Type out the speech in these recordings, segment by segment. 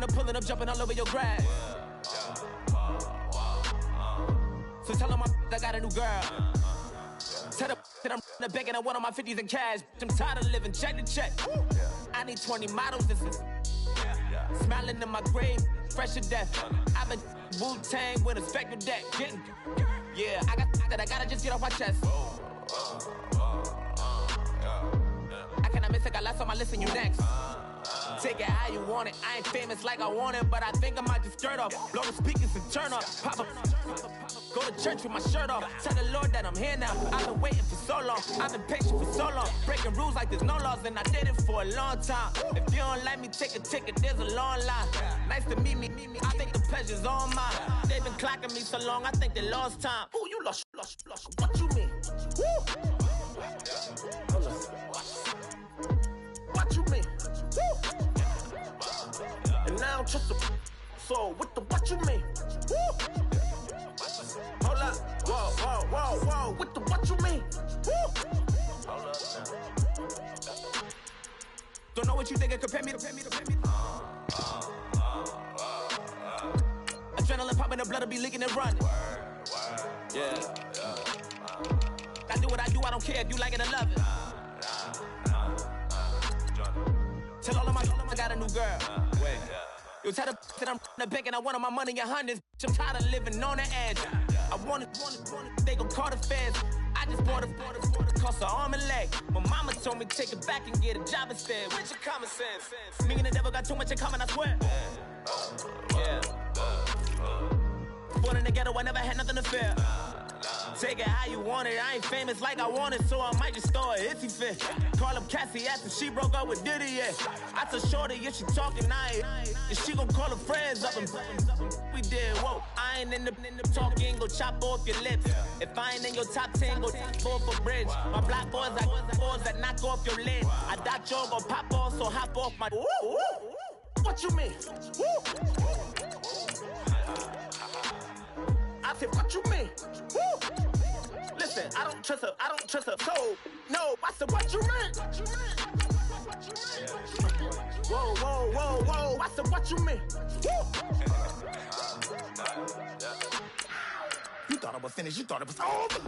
pulling up, jumping all over your grass. So tell them I got a new girl. Tell them that I'm in the bank and I want all my 50s in cash. I'm tired of living check to check. I need 20 models, this is smiling in my grave, fresh to death. I've been Wu-Tang with a spectral deck. Yeah, I got that, I gotta just get off my chest. I cannot miss it, got lots on my list and you next. Take it how you want it, I ain't famous like I want it, but I think I might just skirt off. Blow the speakers and turn up, pop up. Go to church with my shirt off, tell the Lord that I'm here now. I've been waiting for so long, I've been patient for so long. Breaking rules like there's no laws and I did it for a long time. If you don't like me, take a ticket, there's a long line. Nice to meet me, I think the pleasure's all mine. They've been clocking me so long, I think they lost time. Ooh, you lost, what you mean? Woo! What you mean? Woo! And now I'm just a so with the what you mean? Woo! Hold up, whoa, with the what you mean? Woo! Hold up now. Don't know what you think, compare me. Adrenaline popping, the blood will be leaking and running. Yeah. I do what I do, I don't care if you like it or love it. Tell all of my I got a new girl. Wait. Yo, tell the that I'm in the bank and I want all my money in hundreds. I'm tired of living on the edge. I want it, they gon' call the feds. I just bought a cost an arm and leg. My mama told me take it back and get a job instead. Where's your common sense? Me and the devil got too much in common, I swear. Yeah. Born in the ghetto, I never had nothing to fear. Take it how you want it, I ain't famous like I want it, so I might just throw a hissy fit. Call up Cassie after she broke up with Diddy, yeah. I told Shorty if she talking, and she gon' call her friends up and we did, whoa. I ain't in the talking, go chop off your lips. If I ain't in your top 10, go fall for bridge. My black boys like boys that knock off your lid. I thought y'all gon' pop off, so hop off my. What you mean? I said, what you mean? Woo! Listen, I don't trust her, so, no, I said, what you mean? Whoa, I said, what you mean? Woo! You thought it was finished, you thought it was over.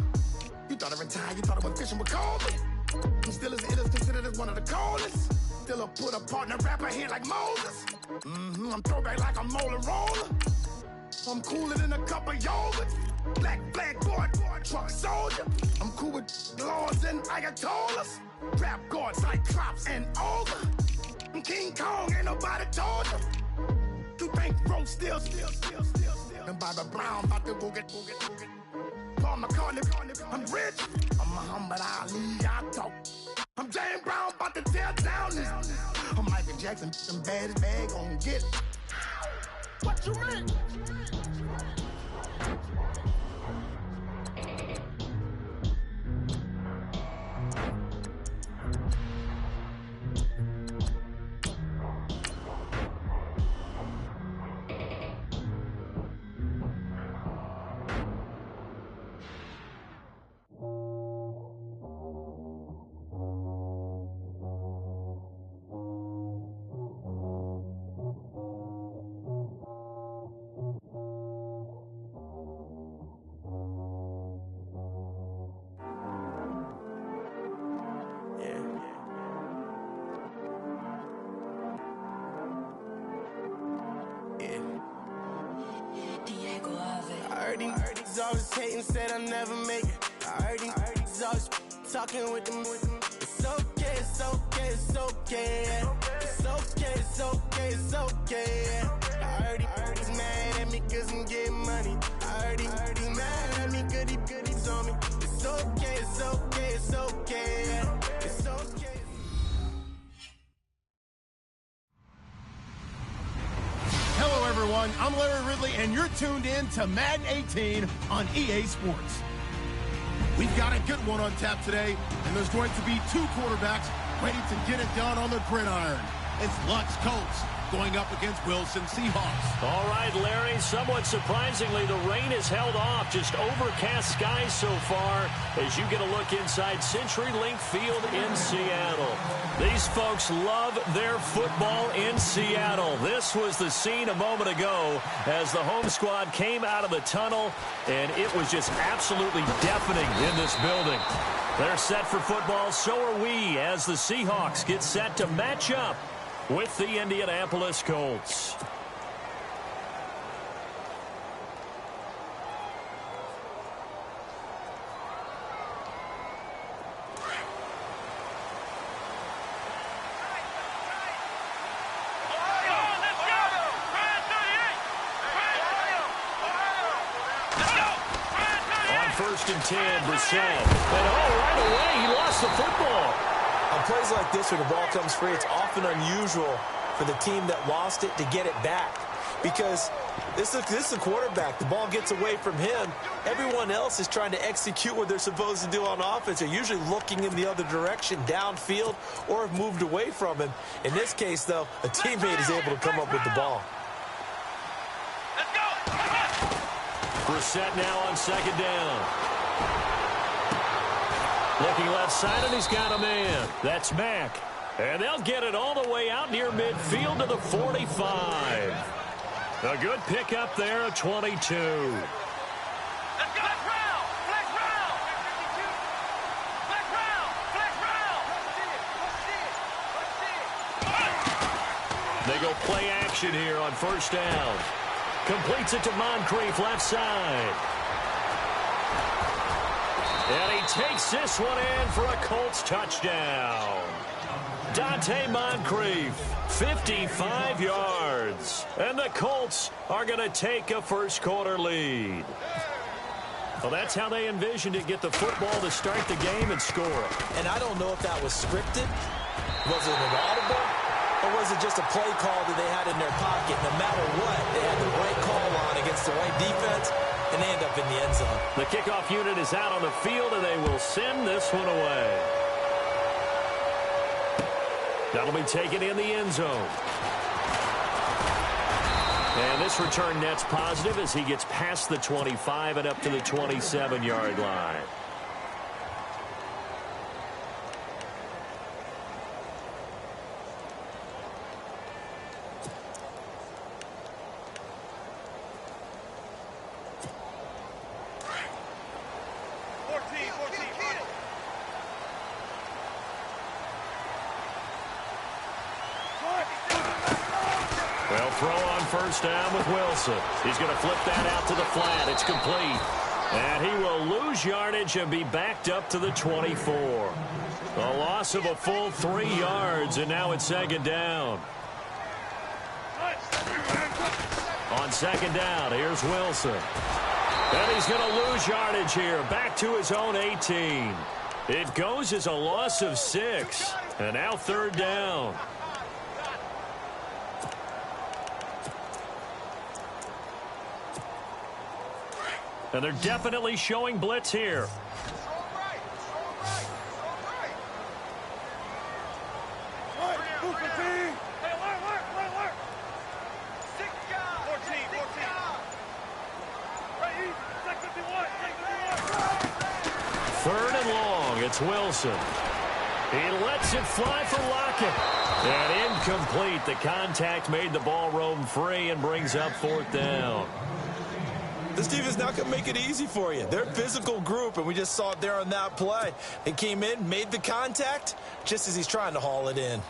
You thought it retired, you thought it was fishing with Colby. I'm still as it is considered as one of the coldest. Still a put a partner rapper here like Moses. I'm throwback like a molar roller. I'm cooler than a cup of yogurt. Black flag boy, truck soldier. I'm cool with laws and Ayatollahs. Rap God, Cyclops, and ogre. I'm King Kong, ain't nobody told you. You think road still. And Bobby Brown about to go get. Paul McCartney, I'm rich. I'm Muhammad Ali, I talk. I'm James Brown, about to tear down this. I'm Michael Jackson, some bad as bag, gon' get it. What you mean? He's always hating, said I'll never make it. I heard he's always talking with them. It's okay, it's okay, it's okay. It's okay, it's okay, it's okay. I heard he's mad at me cause I'm getting money. I heard he's mad at me cause he's on me. It's okay, it's okay, it's okay. It's okay. Hello, everyone. I'm Larry Ridley, and you're tuned in to Madden 18 on EA Sports. We've got a good one on tap today, and there's going to be two quarterbacks ready to get it done on the gridiron. It's Luck's Colts going up against Wilson Seahawks. All right, Larry, somewhat surprisingly, the rain has held off. Just overcast skies so far as you get a look inside CenturyLink Field in Seattle. These folks love their football in Seattle. This was the scene a moment ago as the home squad came out of the tunnel, and it was just absolutely deafening in this building. They're set for football, so are we, as the Seahawks get set to match up with the Indianapolis Colts. On 1st and 10, Brissett. And right away, he lost the football. On plays like this where the ball comes free, it's often unusual for the team that lost it to get it back. Because this is a quarterback. The ball gets away from him. Everyone else is trying to execute what they're supposed to do on offense. They're usually looking in the other direction, downfield, or have moved away from him. In this case, though, a teammate is able to come up with the ball. Brissett now on 2nd down. Looking left side, and he's got a man. That's Mack. And they'll get it all the way out near midfield to the 45. A good pickup there at 22. They go play action here on 1st down. Completes it to Moncrief, left side. And he takes this one in for a Colts touchdown. Dante Moncrief, 55 yards. And the Colts are going to take a first-quarter lead. Well, that's how they envisioned it, get the football to start the game and score. And I don't know if that was scripted. Was it an audible? Or was it just a play call that they had in their pocket? No matter what, they had the right call on against the right defense, and they end up in the end zone. The kickoff unit is out on the field, and they will send this one away. That'll be taken in the end zone. And this return net's positive as he gets past the 25 and up to the 27-yard line. Well, throw on 1st down with Wilson. He's going to flip that out to the flat. It's complete. And he will lose yardage and be backed up to the 24. A loss of a full 3 yards, and now it's 2nd down. On 2nd down, here's Wilson. And he's going to lose yardage here, back to his own 18. It goes as a loss of 6. And now 3rd down. And they're definitely showing blitz here. Third and long, it's Wilson. He lets it fly for Lockett. And incomplete. The contact made the ball roam free and brings up 4th down. This team is not going to make it easy for you. They're a physical group, and we just saw it there on that play. They came in, made the contact, just as he's trying to haul it in.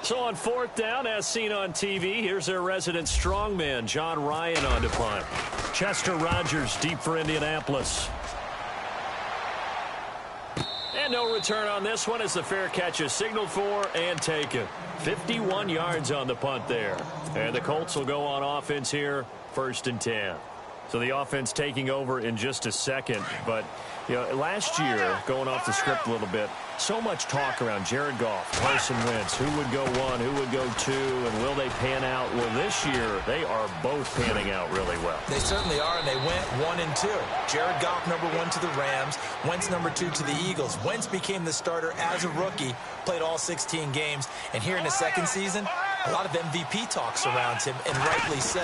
So on 4th down, as seen on TV, here's their resident strongman, John Ryan, on to punt. Chester Rogers deep for Indianapolis. And no return on this one as the fair catch is signaled for and taken. 51 yards on the punt there. And the Colts will go on offense here, 1st and 10. So the offense taking over in just a second. But, you know, last year, going off the script a little bit, so much talk around Jared Goff, Carson Wentz, who would go 1, who would go 2, and will they pan out? Well, this year, they are both panning out really well. They certainly are, and they went 1 and 2. Jared Goff, number 1 to the Rams. Wentz, number 2 to the Eagles. Wentz became the starter as a rookie, played all 16 games. And here in the second season, A lot of MVP talk surrounds him, and rightly so.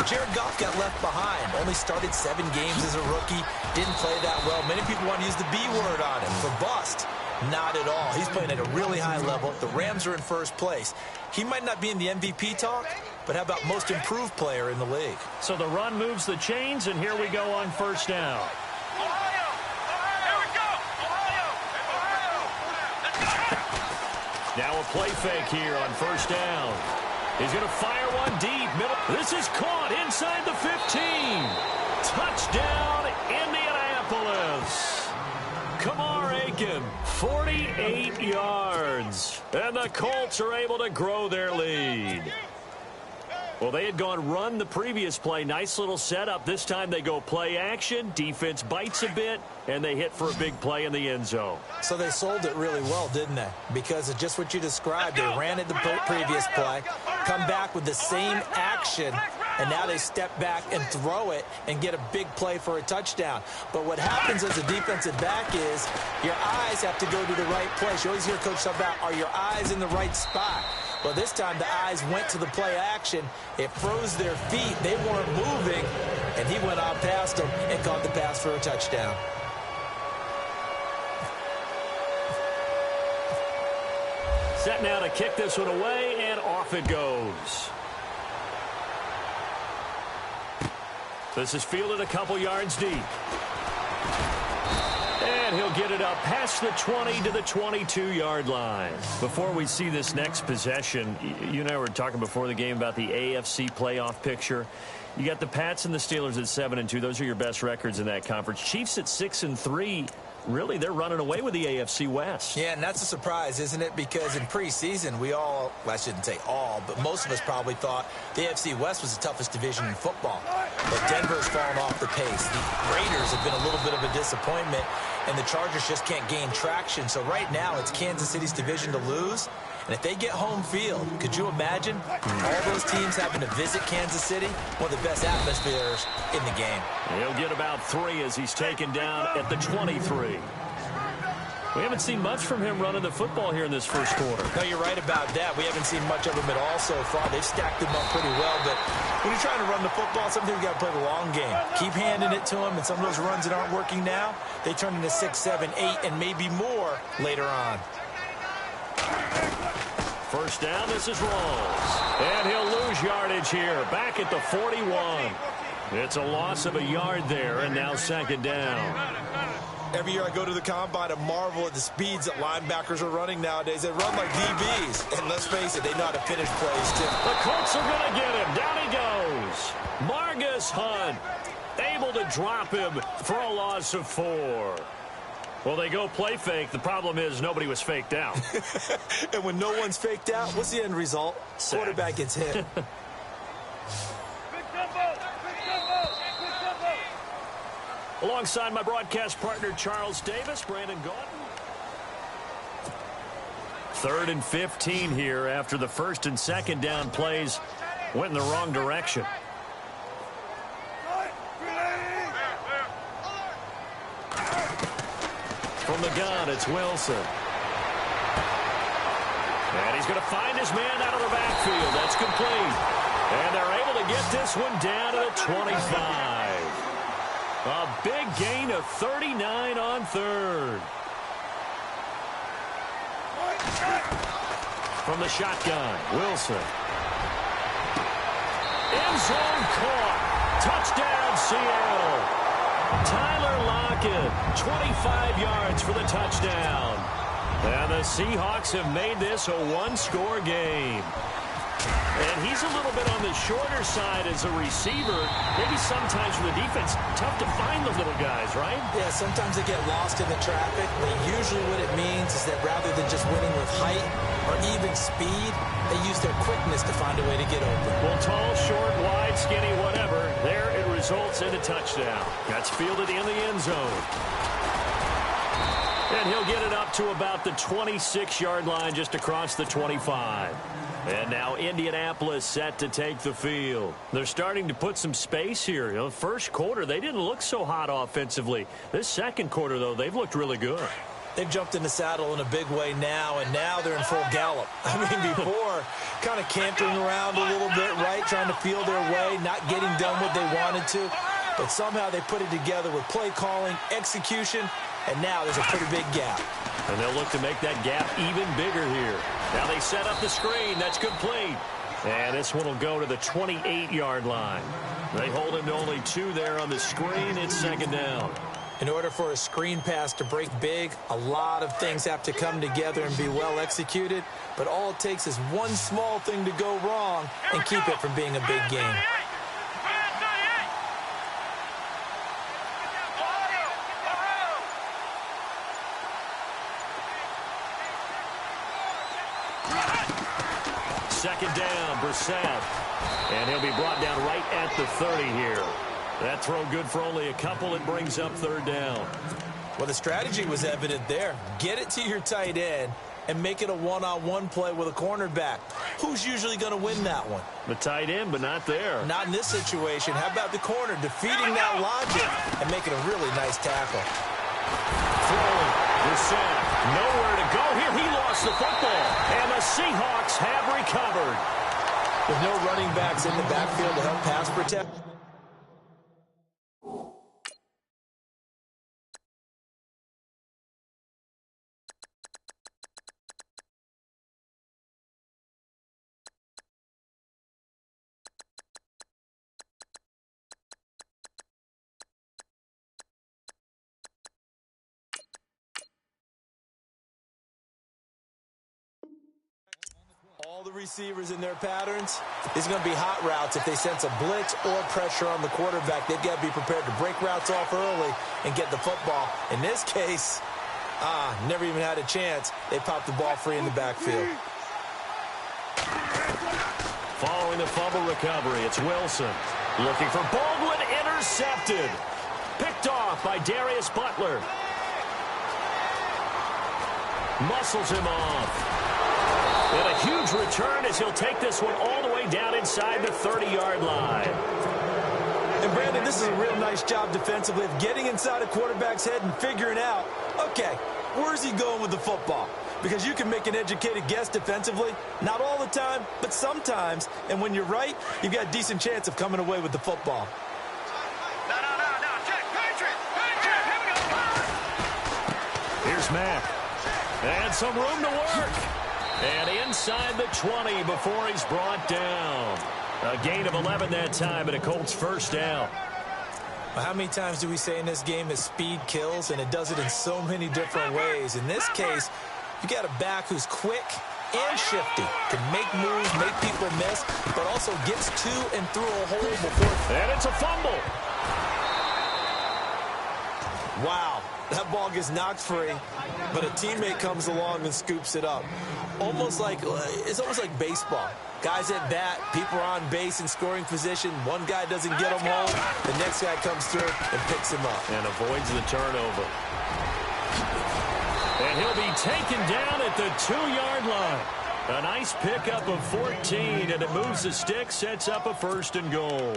Jared Goff got left behind. Only started 7 games as a rookie. Didn't play that well. Many people want to use the B word on him for bust. Not at all. He's playing at a really high level. The Rams are in first place. He might not be in the MVP talk, but how about most improved player in the league? So the run moves the chains, and here we go on first down. Now a play fake here on first down. He's going to fire one deep. Middle. This is caught inside the 15. Touchdown, Indianapolis. Kamar Aiken, 48 yards. And the Colts are able to grow their lead. Well, they had gone run the previous play. Nice little setup. This time they go play action. Defense bites a bit, and they hit for a big play in the end zone. So they sold it really well, didn't they? Because of just what you described. They ran it the previous play, come back with the same action, and now they step back and throw it and get a big play for a touchdown. But what happens as a defensive back is your eyes have to go to the right place. You always hear Coach talk about, are your eyes in the right spot? Well, this time the eyes went to the play action. It froze their feet. They weren't moving, and he went on past them and caught the pass for a touchdown. Set now to kick this one away, and off it goes. This is fielded a couple yards deep. And he'll get it up past the 20 to the 22-yard line. Before we see this next possession, you and I were talking before the game about the AFC playoff picture. You got the Pats and the Steelers at 7-2. Those are your best records in that conference. Chiefs at 6-3. Really, they're running away with the AFC West. Yeah, and that's a surprise, isn't it? Because in preseason, we all, well, I shouldn't say all, but most of us probably thought the AFC West was the toughest division in football. But Denver's fallen off the pace. The Raiders have been a little bit of a disappointment, and the Chargers just can't gain traction. So right now, it's Kansas City's division to lose. And if they get home field, could you imagine all those teams having to visit Kansas City? One of the best atmospheres in the game. He'll get about 3 as he's taken down at the 23. We haven't seen much from him running the football here in this first quarter. No, you're right about that. We haven't seen much of him at all so far. They've stacked him up pretty well, but when you're trying to run the football, sometimes you got to play the long game. Keep handing it to him, and some of those runs that aren't working now, they turn into 6, 7, 8, and maybe more later on. First down, this is Rawls. And he'll lose yardage here, back at the 41. It's a loss of a yard there, and now second down. Every year I go to the combine and marvel at the speeds that linebackers are running nowadays. They run like DBs. And let's face it, they know how to finish plays, too. The Colts are going to get him. Down he goes. Margus Hunt able to drop him for a loss of 4. Well, they go play fake. The problem is nobody was faked out. And when no one's faked out, what's the end result? Sack. Quarterback gets hit. Alongside my broadcast partner, Charles Davis, Brandon Gauton. 3rd and 15 here after the first and second down plays went in the wrong direction. From the gun, it's Wilson. And he's going to find his man out of the backfield. That's complete. And they're able to get this one down to the 25. A big gain of 39 on 3rd. From the shotgun, Wilson. End zone caught. Touchdown, Seattle. Tyler Lockett, 25 yards for the touchdown. And the Seahawks have made this a one-score game. And he's a little bit on the shorter side as a receiver. Maybe sometimes for the defense, tough to find the little guys, right? Yeah, sometimes they get lost in the traffic. But usually what it means is that rather than just winning with height or even speed, they use their quickness to find a way to get open. Well, tall, short, wide, skinny, whatever, there it results in a touchdown. That's fielded in the end zone. And he'll get it up to about the 26-yard line, just across the 25. And now Indianapolis set to take the field. They're starting to put some space here. You know, first quarter, they didn't look so hot offensively. This second quarter, though, they've looked really good. They've jumped in the saddle in a big way now, and now they're in full gallop. I mean, before, kind of cantering around a little bit, right, trying to feel their way, not getting done what they wanted to. But somehow they put it together with play calling, execution, and now there's a pretty big gap. And they'll look to make that gap even bigger here. Now they set up the screen. That's complete. And this one will go to the 28-yard line. They hold him to only 2 there on the screen. It's second down. In order for a screen pass to break big, a lot of things have to come together and be well executed. But all it takes is one small thing to go wrong and keep it from being a big game. Second down, Brissett. And he'll be brought down right at the 30 here. That throw good for only a couple. It brings up third down. Well, the strategy was evident there. Get it to your tight end and make it a one-on-one play with a cornerback. Who's usually going to win that one? The tight end, but not there. Not in this situation. How about the corner defeating that logic and making a really nice tackle? Throwing, Brissett, nowhere to go here. He lost the football, and the Seahawks have recovered. With no running backs in the backfield to help pass protect. All the receivers in their patterns, these are going to be hot routes. If they sense a blitz or pressure on the quarterback, they've got to be prepared to break routes off early and get the football. In this case, never even had a chance. They popped the ball free in the backfield. Following the fumble recovery, it's Wilson. Looking for Baldwin, intercepted. Picked off by Darius Butler. Muscles him off. And a huge return as he'll take this one all the way down inside the 30-yard line. And, Brandon, this is a real nice job defensively of getting inside a quarterback's head and figuring out, okay, where's he going with the football? Because you can make an educated guess defensively, not all the time, but sometimes. And when you're right, you've got a decent chance of coming away with the football. No. Check, Patriot, here we go. Here's Mack. And some room to work. And inside the 20 before he's brought down. A gain of 11 that time, and a Colts first down. Well, how many times do we say in this game that speed kills, and it does it in so many different ways? In this case, you got a back who's quick and shifty, can make moves, make people miss, but also gets to and through a hole before. And it's a fumble. Wow, that ball gets knocked free, but a teammate comes along and scoops it up. It's almost like baseball. Guys at bat, people are on base in scoring position. One guy doesn't get him home. The next guy comes through and picks him up. And avoids the turnover. And he'll be taken down at the 2-yard line. A nice pickup of 14, and it moves the stick, sets up a first and goal.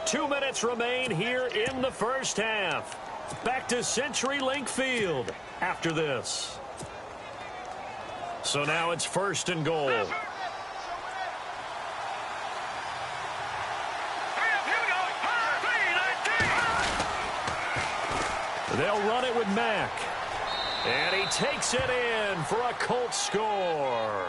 2 minutes remain here in the first half. Back to CenturyLink Field after this. So now it's first and goal. They'll run it with Mack. And he takes it in for a Colts score.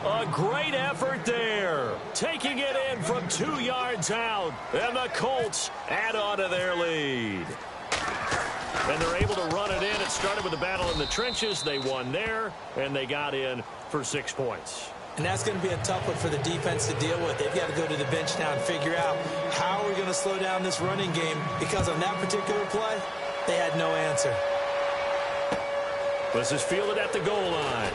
A great effort there. Taking it in from 2 yards out. And the Colts add on to their lead. And they're able to run it in. It started with a battle in the trenches. They won there, and they got in for 6 points. And that's going to be a tough one for the defense to deal with. They've got to go to the bench now and figure out how are we going to slow down this running game, because on that particular play, they had no answer. This is fielded at the goal line.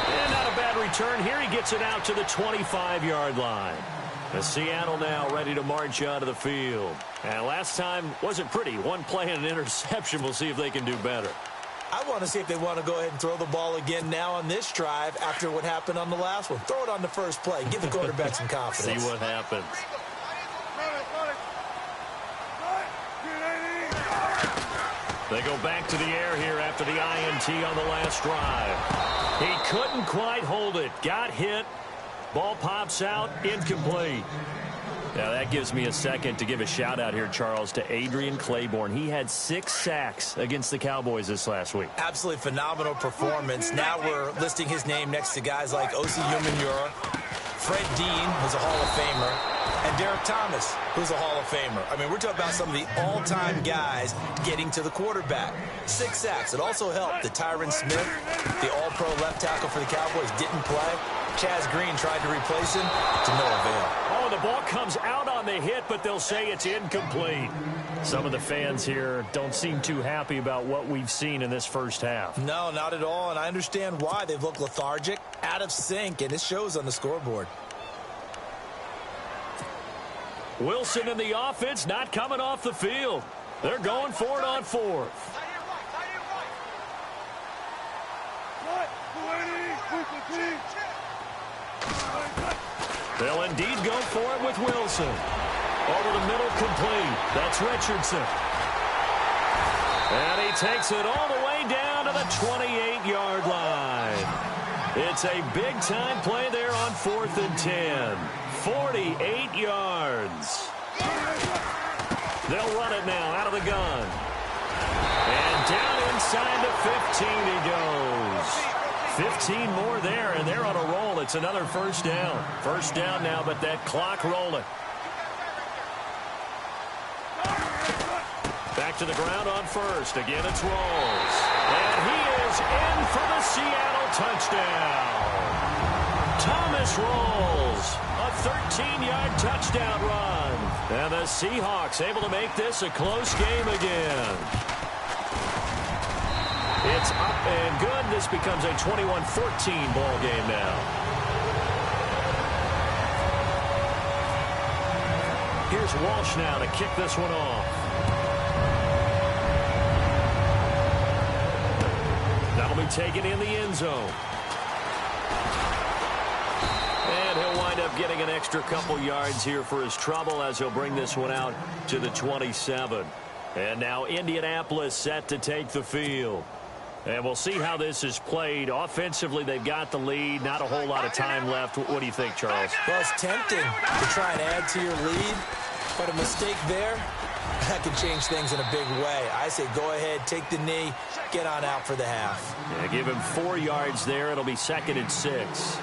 And not a bad return here. He gets it out to the 25-yard line. The Seattle now ready to march out of the field. And last time wasn't pretty. One play and an interception. We'll see if they can do better. I want to see if they want to go ahead and throw the ball again now on this drive after what happened on the last one. Throw it on the first play. Give the quarterback some confidence. See what happens. They go back to the air here after the INT on the last drive. He couldn't quite hold it. Got hit. Ball pops out. Incomplete. Now, that gives me a second to give a shout-out here, Charles, to Adrian Claiborne. He had 6 sacks against the Cowboys this last week. Absolutely phenomenal performance. Now we're listing his name next to guys like Osi Umenyiora, Fred Dean, who's a Hall of Famer, and Derek Thomas, who's a Hall of Famer. I mean, we're talking about some of the all-time guys getting to the quarterback. 6 sacks. It also helped that Tyron Smith, the all-pro left tackle for the Cowboys, didn't play. Chaz Green tried to replace him to no avail. Oh, the ball comes out on the hit, but they'll say it's incomplete. Some of the fans here don't seem too happy about what we've seen in this first half. No, not at all, and I understand why. They've looked lethargic, out of sync, and it shows on the scoreboard. Wilson and the offense not coming off the field. They're going for it on 4th. They'll indeed go for it with Wilson. Over the middle, complete. That's Richardson. And he takes it all the way down to the 28-yard line. It's a big-time play there on 4th and 10. 48 yards. They'll run it now out of the gun. And down inside the 15 he goes. 15 more there, and they're on a roll. It's another first down. First down now, but that clock rolling. Back to the ground on 1st. Again, it's Rolls. And he is in for the Seattle touchdown. Thomas Rolls. A 13-yard touchdown run. And the Seahawks able to make this a close game again. It's up and good. This becomes a 21-14 ball game now. Here's Walsh now to kick this one off. That'll be taken in the end zone. And he'll wind up getting an extra couple yards here for his trouble as he'll bring this one out to the 27. And now Indianapolis set to take the field. And we'll see how this is played. Offensively, they've got the lead. Not a whole lot of time left. What do you think, Charles? Well, it's tempting to try and add to your lead, but a mistake there, that could change things in a big way. I say go ahead, take the knee, get on out for the half. Yeah, give him 4 yards there. It'll be 2nd and 6.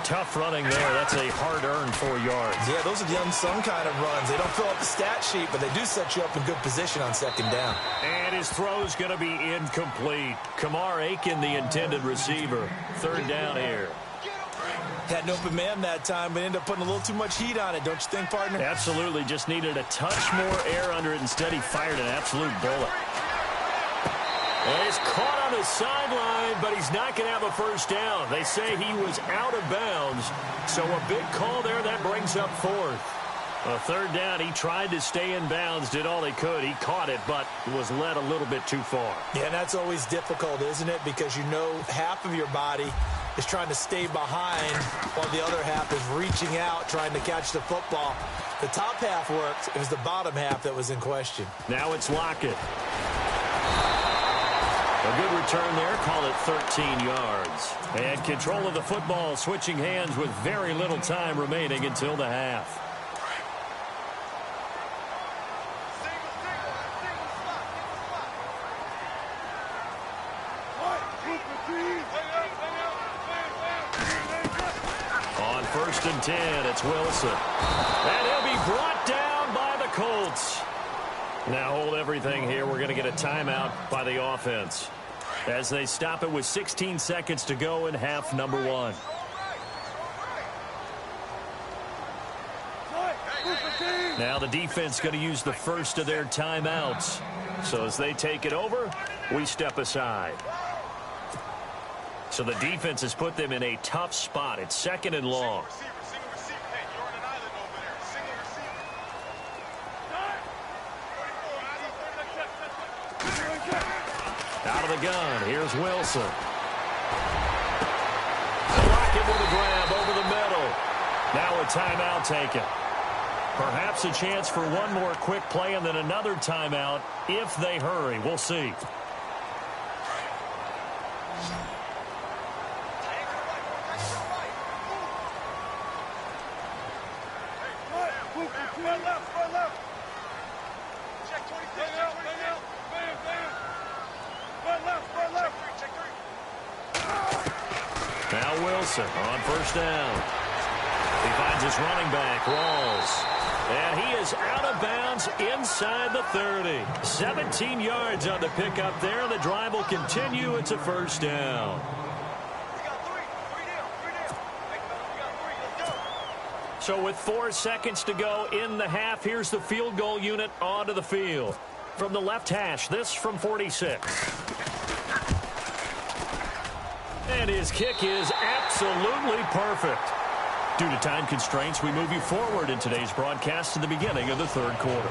Tough running there. That's a hard-earned 4 yards. Yeah, those are the unsung kind of runs. They don't fill up the stat sheet, but they do set you up in good position on 2nd down. And his throw's going to be incomplete. Kamar Aiken, the intended receiver. 3rd down here. Had an open man that time, but ended up putting a little too much heat on it, don't you think, partner? Absolutely. Just needed a touch more air under it. Instead, he fired an absolute bullet. And he's caught on the sideline, but he's not going to have a first down. They say he was out of bounds, so a big call there that brings up 4th. A 3rd down, he tried to stay in bounds, did all he could. He caught it, but was led a little bit too far. Yeah, and that's always difficult, isn't it? Because you know half of your body is trying to stay behind while the other half is reaching out, trying to catch the football. The top half worked. It was the bottom half that was in question. Now it's Lockett. A good return there, call it 13 yards. And control of the football switching hands with very little time remaining until the half. On 1st and 10, it's Wilson. And he'll be brought down by the Colts. Now hold everything here. We're going to get a timeout by the offense as they stop it with 16 seconds to go in half number 1. Now the defense going to use the first of their timeouts. So as they take it over, we step aside. So the defense has put them in a tough spot. It's 2nd and long. Out of the gun, here's Wilson. Lockett with a grab over the middle. Now a timeout taken. Perhaps a chance for one more quick play and then another timeout if they hurry. We'll see. Now Wilson on first down. He finds his running back, Rawls. And he is out of bounds inside the 30. 17 yards on the pickup there. The drive will continue. It's a first down. So with 4 seconds to go in the half, here's the field goal unit onto the field. From the left hash, this from 46. And his kick is absolutely perfect. Due to time constraints, we move you forward in today's broadcast to the beginning of the third quarter.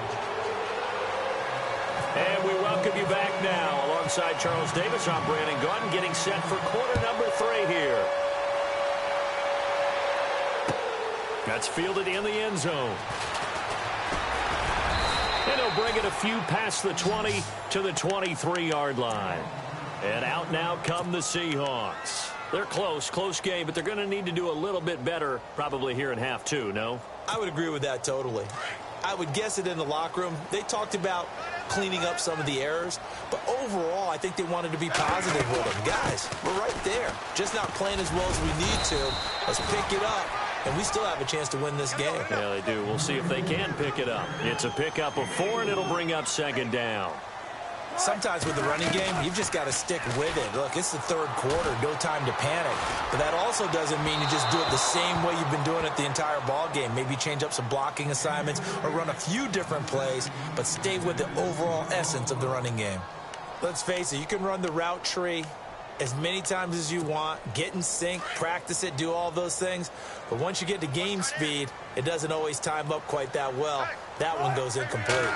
And we welcome you back now. Alongside Charles Davis, I'm Brandon Gaudin, getting set for quarter number 3 here. That's fielded in the end zone. And he'll bring it a few past the 20 to the 23-yard line. And out now come the Seahawks. They're close game, but they're going to need to do a little bit better probably here in half 2, no? I would agree with that totally. I would guess it in the locker room. They talked about cleaning up some of the errors, but overall, I think they wanted to be positive with them. Guys, we're right there. Just not playing as well as we need to. Let's pick it up, and we still have a chance to win this game. Yeah, they do. We'll see if they can pick it up. It's a pickup of 4, and it'll bring up second down. Sometimes with the running game, you've just got to stick with it. Look, it's the third quarter, no time to panic. But that also doesn't mean you just do it the same way you've been doing it the entire ball game. Maybe change up some blocking assignments or run a few different plays, but stay with the overall essence of the running game. Let's face it, you can run the route tree as many times as you want, get in sync, practice it, do all those things. But once you get to game speed, it doesn't always time up quite that well. That one goes incomplete.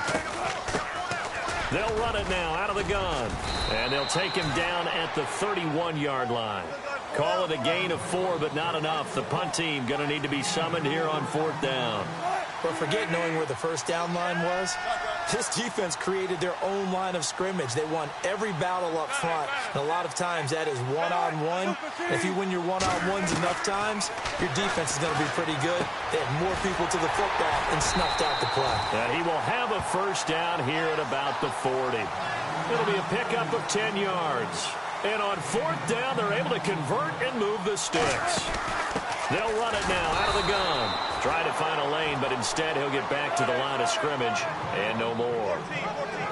They'll run it now out of the gun. And they'll take him down at the 31-yard line. Call it a gain of 4, but not enough. The punt team going to need to be summoned here on 4th down. But forget knowing where the first down line was. This defense created their own line of scrimmage. They won every battle up front. And a lot of times that is one-on-one. If you win your one-on-ones enough times, your defense is going to be pretty good. They had more people to the football and snuffed out the play. And he will have a first down here at about the 40. It'll be a pickup of 10 yards. And on 4th down, they're able to convert and move the sticks. They'll run it now out of the gun. Try to find a lane, but instead he'll get back to the line of scrimmage and no more.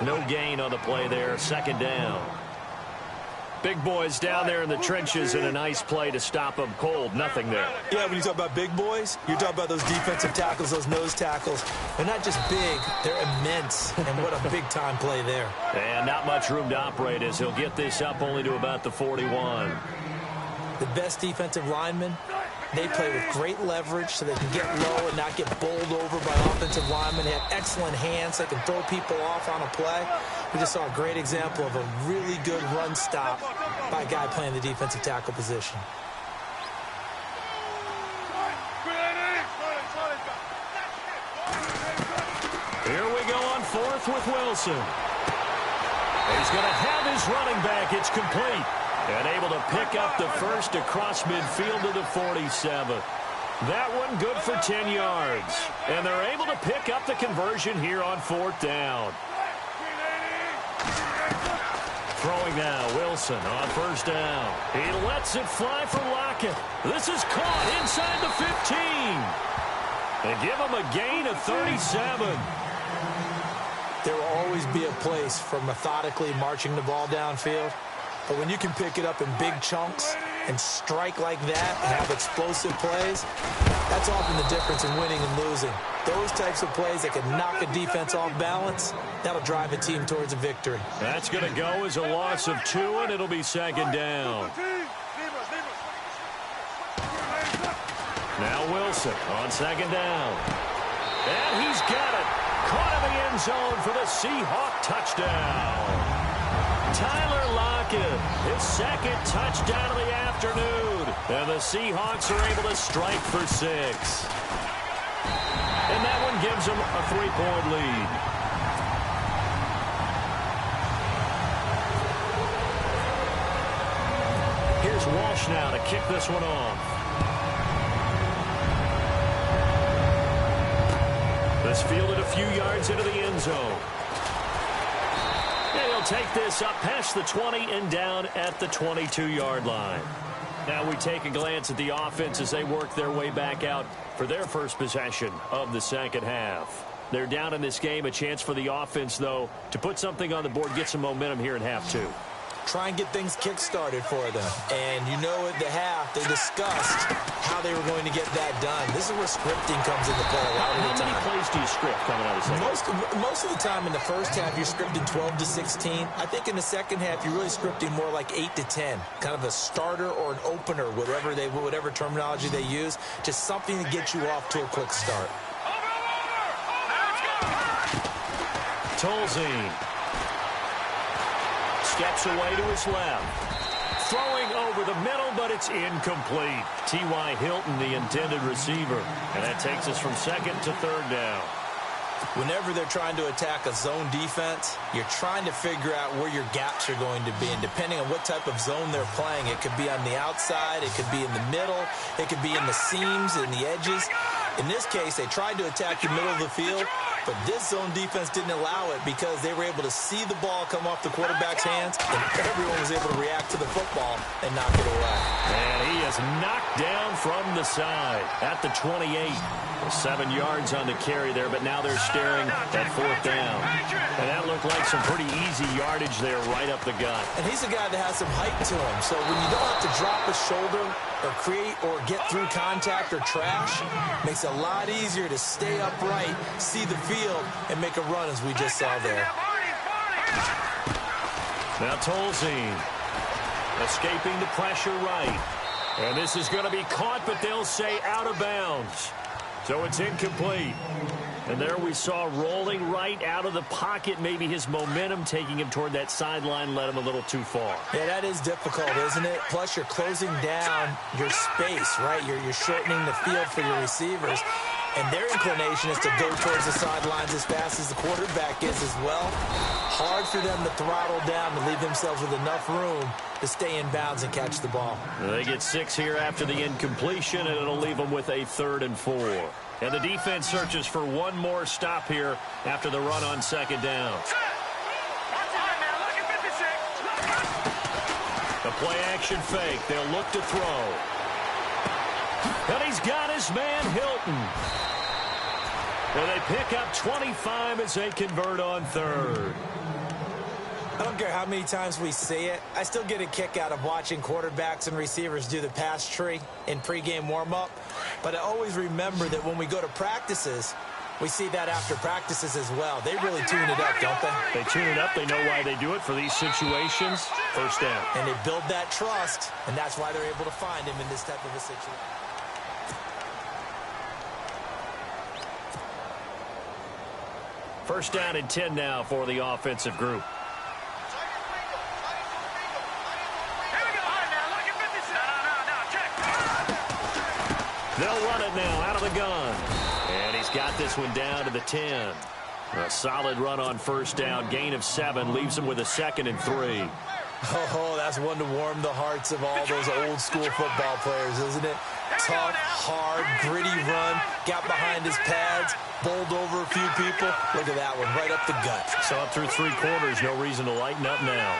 No gain on the play there. Second down. Big boys down there in the trenches and a nice play to stop them cold. Nothing there. Yeah, when you talk about big boys, you're talking about those defensive tackles, those nose tackles. They're not just big, they're immense. And what a big-time play there. And not much room to operate as he'll get this up only to about the 41. The best defensive linemen, they play with great leverage so they can get low and not get bowled over by offensive linemen. They have excellent hands so they can throw people off on a play. We just saw a great example of a really good run stop by a guy playing the defensive tackle position. Here we go on 4th with Wilson. He's going to have his running back. It's complete. And able to pick up the first across midfield to the 47. That one good for 10 yards. And they're able to pick up the conversion here on 4th down. Throwing now, Wilson on first down. He lets it fly for Lockett. This is caught inside the 15. They give him a gain of 37. There will always be a place for methodically marching the ball downfield. But when you can pick it up in big chunks and strike like that and have explosive plays, that's often the difference in winning and losing. Those types of plays that can knock a defense off balance, that'll drive a team towards a victory. That's going to go as a loss of 2, and it'll be second down. Now Wilson on second down. And he's got it. Caught in the end zone for the Seahawk touchdown. Tyler Lockett, his second touchdown of the afternoon. And the Seahawks are able to strike for 6. And that one gives gives them a 3-point lead. Here's Walsh now to kick this one off. This fielded a few yards into the end zone. And he'll take this up past the 20 and down at the 22-yard line. Now we take a glance at the offense as they work their way back out for their first possession of the second half. They're down in this game. A chance for the offense, though, to put something on the board, get some momentum here in half two. Try and get things kick-started for them. And you know at the half, they discussed how they were going to get that done. This is where scripting comes into play a lot of the time. How many plays do you script coming out of the second? Most of the time in the first half, you're scripting 12 to 16. I think in the second half, you're really scripting more like 8 to 10. Kind of a starter or an opener, whatever terminology they use. Just something to get you off to a quick start. Tolzien steps away to his left. Throwing over the middle, but it's incomplete. T.Y. Hilton, the intended receiver. And that takes us from second to third down. Whenever they're trying to attack a zone defense, you're trying to figure out where your gaps are going to be. And depending on what type of zone they're playing, it could be on the outside, it could be in the middle, it could be in the seams and the edges. In this case, they tried to attack the middle of the field, but this zone defense didn't allow it because they were able to see the ball come off the quarterback's hands, and everyone was able to react to the football and knock it away. And he is knocked down from the side at the 28. 7 yards on the carry there, but now they're staring at fourth down. And that looked like some pretty easy yardage there right up the gut. And he's a guy that has some height to him, so when you don't have to drop a shoulder or create or get through contact or trash, makes it a lot easier to stay upright, see the field, and make a run as we just saw there. Now Tolzien escaping the pressure right. And this is going to be caught, but they'll say out of bounds. So it's incomplete. And there we saw rolling right out of the pocket. Maybe his momentum taking him toward that sideline led him a little too far. Yeah, that is difficult, isn't it? Plus, you're closing down your space, right? You're shortening the field for your receivers. And their inclination is to go towards the sidelines as fast as the quarterback is as well. Hard for them to throttle down to leave themselves with enough room to stay in bounds and catch the ball. They get 6 here after the incompletion, and it'll leave them with a 3rd and 4. And the defense searches for one more stop here after the run on second down. The play-action fake. They'll look to throw. And he's got his man, Hilton. And they pick up 25 as they convert on 3rd. I don't care how many times we see it. I still get a kick out of watching quarterbacks and receivers do the pass tree in pregame warm-up. But I always remember that when we go to practices, we see that after practices as well. They really tune it up, don't they? They tune it up. They know why they do it for these situations. First down. And they build that trust, and that's why they're able to find him in this type of a situation. First down and 10 now for the offensive group. They'll run it now out of the gun. And he's got this one down to the 10. A solid run on first down. Gain of 7 leaves him with a 2nd and 3. Oh, that's one to warm the hearts of all those old school football players, isn't it? Tough, hard, gritty run. Got behind his pads. Bowled over a few people. Look at that one, right up the gut. So up through 3 quarters, no reason to lighten up now.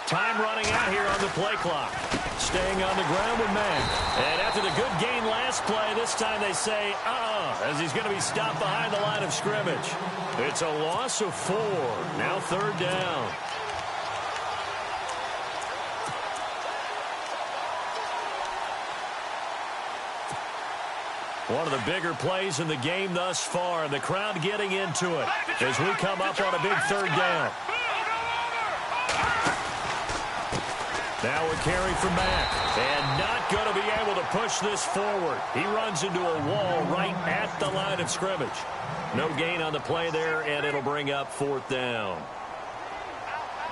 Time running out here on the play clock. Staying on the ground with Mack. And after the good gain last play, this time they say, as he's going to be stopped behind the line of scrimmage. It's a loss of 4. Now 3rd down. One of the bigger plays in the game thus far. The crowd getting into it as we come up on a big 3rd down. Now a carry from Mack. And not going to be able to push this forward. He runs into a wall right at the line of scrimmage. No gain on the play there, and it'll bring up 4th down.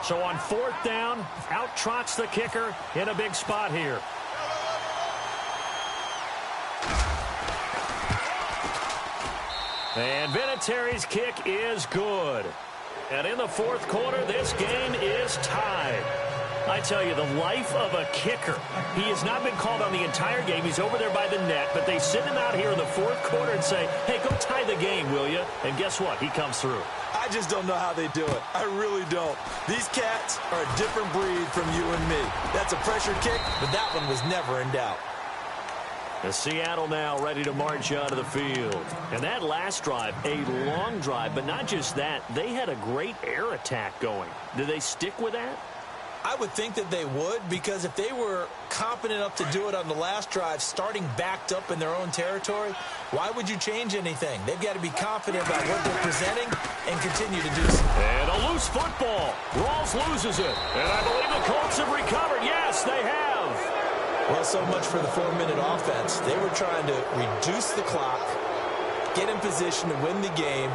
So on 4th down, out trots the kicker in a big spot here. And Vinatieri's kick is good. And in the fourth quarter, this game is tied. I tell you, the life of a kicker. He has not been called on the entire game. He's over there by the net, but they send him out here in the fourth quarter and say, hey, go tie the game, will you? And guess what? He comes through. I just don't know how they do it. I really don't. These cats are a different breed from you and me. That's a pressure kick, but that one was never in doubt. The Seattle now ready to march onto the field. And that last drive, a long drive, but not just that. They had a great air attack going. Do they stick with that? I would think that they would, because if they were competent enough to do it on the last drive, starting backed up in their own territory, why would you change anything? They've got to be confident about what they're presenting and continue to do so. And a loose football. Rawls loses it. And I believe the Colts have recovered. Yes, they have. Well, so much for the 4-minute offense. They were trying to reduce the clock, get in position to win the game,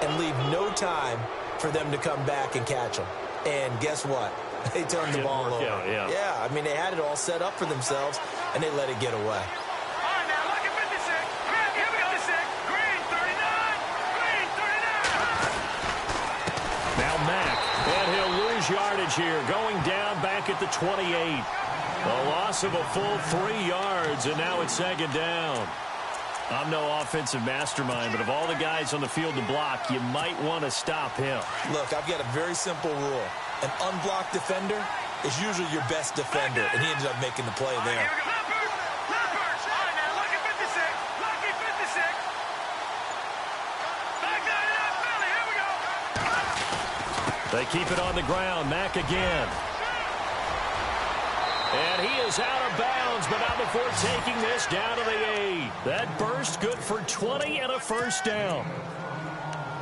and leave no time for them to come back and catch them. And guess what? They turned the ball over. Yeah, I mean, they had it all set up for themselves, and they let it get away. All right, now, look at 56. Here we go. 56. Green, 39. Green, 39. Now Mack, and he'll lose yardage here, going down back at the 28. A loss of a full 3 yards, and now it's second down. I'm no offensive mastermind, but of all the guys on the field to block, you might want to stop him. Look, I've got a very simple rule. An unblocked defender is usually your best defender, and he ended up making the play there. They keep it on the ground. Mack again. And he is out of bounds, but not before taking this down to the 8. That burst good for 20 and a first down.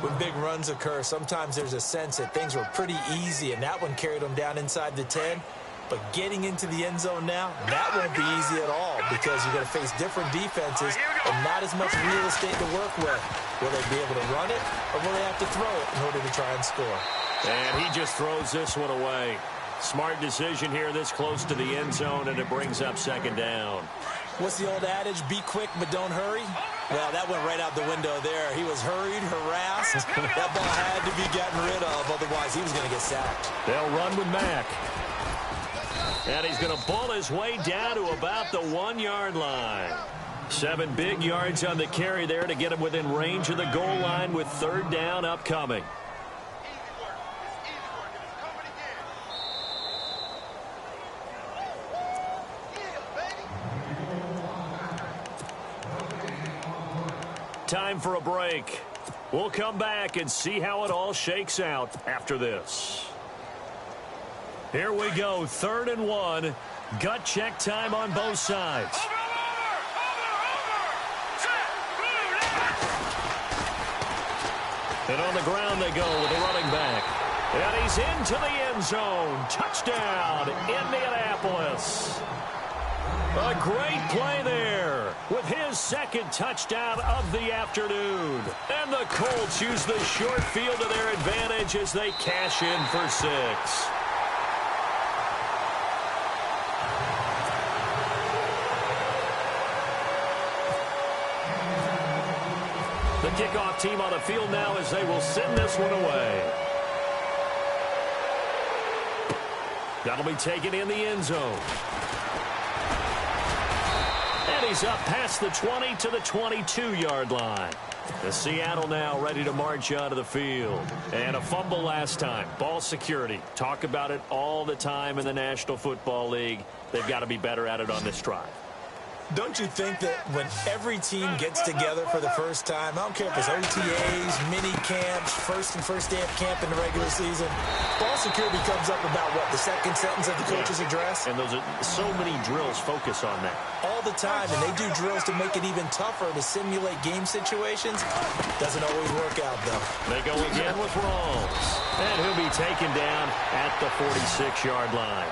When big runs occur, sometimes there's a sense that things were pretty easy, and that one carried them down inside the 10. But getting into the end zone now, that won't be easy at all, because you're going to face different defenses and not as much real estate to work with. Will they be able to run it, or will they have to throw it in order to try and score? And he just throws this one away. Smart decision here this close to the end zone, and it brings up second down. What's the old adage? Be quick, but don't hurry? Well, that went right out the window there. He was hurried, harassed. That ball had to be gotten rid of, otherwise he was going to get sacked. They'll run with Mack. And he's going to ball his way down to about the 1-yard line. 7 big yards on the carry there to get him within range of the goal line with third down upcoming. Time for a break. We'll come back and see how it all shakes out after this. Here we go, 3rd and 1. Gut check time on both sides. And on the ground they go with the running back. And he's into the end zone. Touchdown, Indianapolis. A great play there with his second touchdown of the afternoon. And the Colts use the short field to their advantage as they cash in for 6. The kickoff team on the field now as they will send this one away. That'll be taken in the end zone. And he's up past the 20 to the 22-yard line. The Seattle now ready to march onto the field. And a fumble last time. Ball security. Talk about it all the time in the National Football League. They've got to be better at it on this drive. Don't you think that when every team gets together for the first time, I don't care if it's OTAs, mini camps, first day of camp in the regular season, ball security comes up about, what, the second sentence of the coach's address? And those are so many drills focus on that. All the time, and they do drills to make it even tougher to simulate game situations. Doesn't always work out, though. They go again with Rawls. And he'll be taken down at the 46-yard line.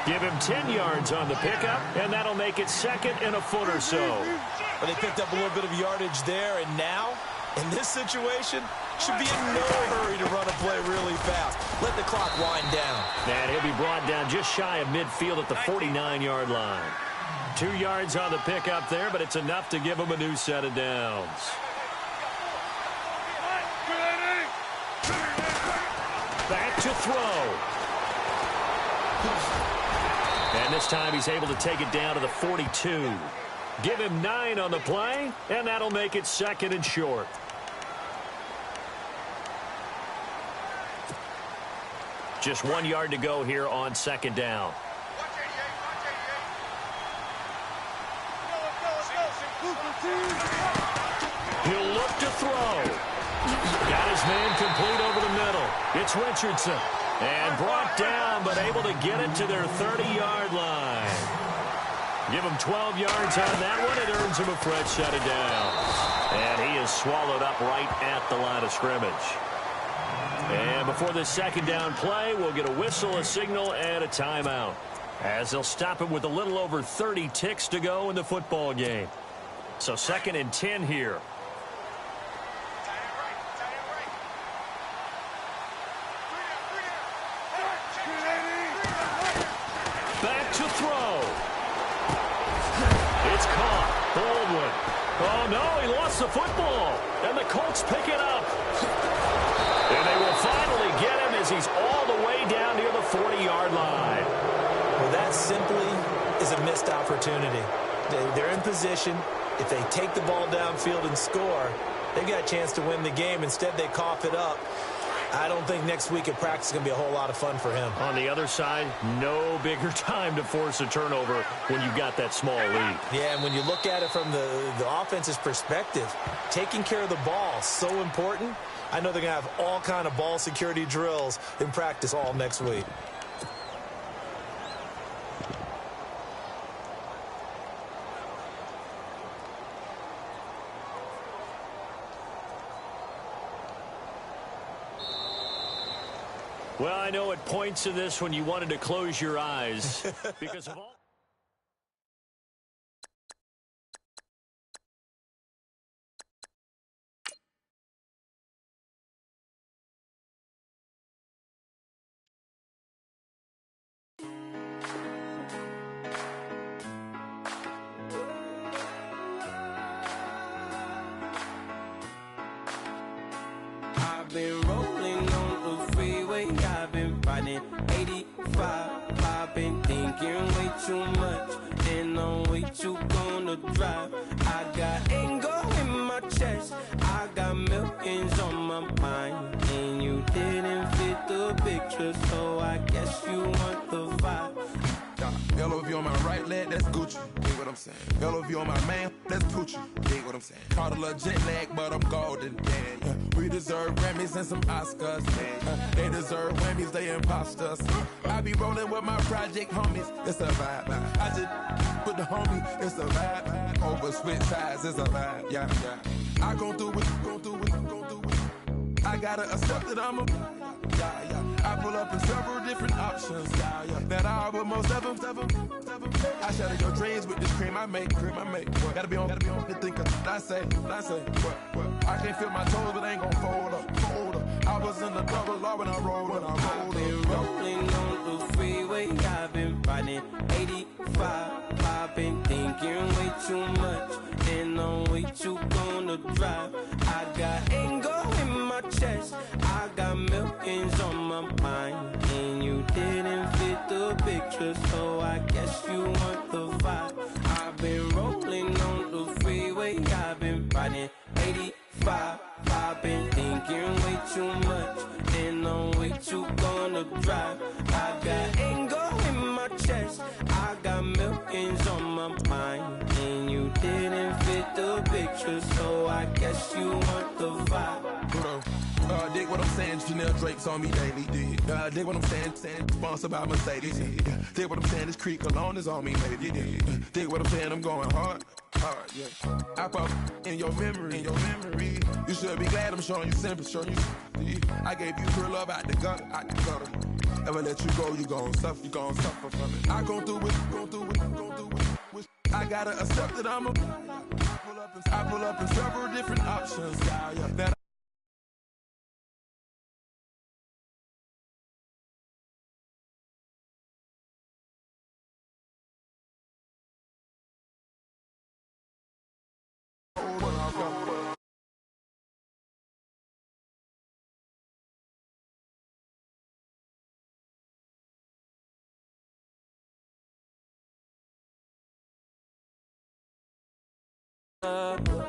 Give him 10 yards on the pickup, and that'll make it second and a foot or so. Well, they picked up a little bit of yardage there, and now, in this situation, should be in no hurry to run a play really fast. Let the clock wind down. And he'll be brought down just shy of midfield at the 49-yard line. 2 yards on the pickup there, but it's enough to give him a new set of downs. to throw. And this time he's able to take it down to the 42. Give him 9 on the play, and that'll make it 2nd and short. Just 1 yard to go here on 2nd down. He'll look to throw. Got his man complete over the middle. It's Richardson. And brought down, but able to get it to their 30-yard line. Give him 12 yards on that one. It earns him a fresh set of downs. And he is swallowed up right at the line of scrimmage. And before this 2nd down play, we'll get a whistle, a signal, and a timeout, as they'll stop it with a little over 30 ticks to go in the football game. So 2nd and 10 here. Back to throw. It's caught. Baldwin. Oh, no, he lost the football. And the Colts pick it up. And they will finally get him as he's all the way down near the 40-yard line. Well, that simply is a missed opportunity. They're in position. If they take the ball downfield and score, they've got a chance to win the game. Instead, they cough it up. I don't think next week at practice is going to be a whole lot of fun for him. On the other side, no bigger time to force a turnover when you've got that small lead. Yeah, and when you look at it from the offense's perspective, taking care of the ball is so important. I know they're going to have all kind of ball security drills in practice all next week. Well, I know at points of this when you wanted to close your eyes because of all... I've been rolling on the freeway, I've been riding 85. I've been thinking way too much, and I'm way too gonna drive. I got anger in my chest, I got millions on my mind, and you didn't fit the picture, so I guess you want the vibe. Yellow if you on my right leg, that's Gucci. Dig what I'm saying. Yellow if you on my man, that's Poochie. Dig what I'm saying. Caught a little jet lag, but I'm golden. Yeah. We deserve Grammys and some Oscars. They deserve whammies, they imposters. I be rolling with my project homies. It's a vibe. I just put the homie. It's a vibe. Over switch sides, it's a vibe. Yeah. I gon' do it, gon' do it, gon' do it. I gotta accept that I'm a. Yeah. I pull up in several different options. That I but most of them. I shatter your dreams with this cream I make. What? Gotta be on the thinker. I say. What? I can't feel my toes, but ain't gon' fold up. I was in the double law when I rolled. I've been rolling on the freeway, I've been riding 85. I've been thinking way too much, and I'm way too gonna drive. I got anger in my chest, I got millions on my mind, and you didn't fit the picture, so I guess you want the vibe. I've been rolling on the freeway, I've been riding 85. I've been thinking way too much, and I'm way too gonna drive. I got anger in my chest, I got millions on my mind, and you didn't fit the picture, so I guess you want the vibe. Dig what I'm saying, Chanel drapes on me daily. Dig what I'm saying, sponsored by Mercedes. Dig what I'm saying, this Creek Cologne is on me, baby. Dig what I'm saying, I'm going hard, yeah. I pop in your memory, You should be glad I'm showing you sympathy, I gave you pure love out the gutter, Never let you go, you gon' suffer from it. I gon' do it. I gotta accept that I'm a. I pull up in several different options, that up.